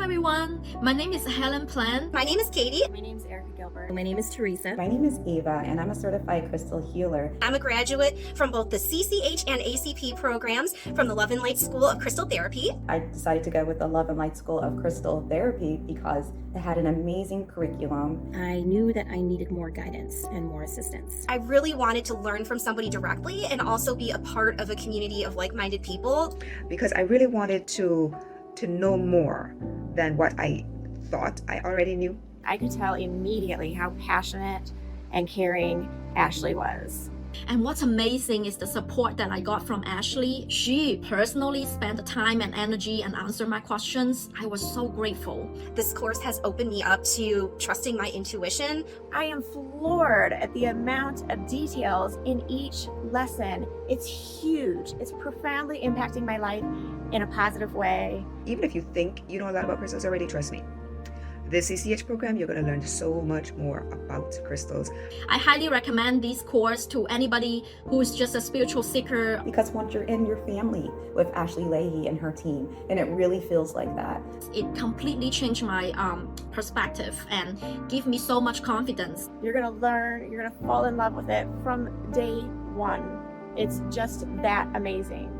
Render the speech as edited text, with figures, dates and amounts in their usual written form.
everyone, my name is Helen Plan. My name is Katie. My name is Erica Gilbert. My name is Teresa. My name is Ava, and I'm a certified crystal healer. I'm a graduate from both the CCH and ACP programs from the Love and Light School of Crystal Therapy. I decided to go with the Love and Light School of Crystal Therapy because it had an amazing curriculum. I knew that I needed more guidance and more assistance. I really wanted to learn from somebody directly and also be a part of a community of like-minded people. Because I really wanted to know more than what I thought I already knew. I could tell immediately how passionate and caring Ashley was. And what's amazing is the support that I got from Ashley. She personally spent the time and energy and answered my questions. I was so grateful. This course has opened me up to trusting my intuition. I am floored at the amount of details in each lesson. It's huge. It's profoundly impacting my life in a positive way. Even if you think you know a lot about crystals already, trust me. The CCH program, you're going to learn so much more about crystals. I highly recommend this course to anybody who is just a spiritual seeker. Because once you're in your family with Ashley Leahy and her team, and it really feels like that. It completely changed my perspective and give me so much confidence. You're going to learn, you're going to fall in love with it from day one. It's just that amazing.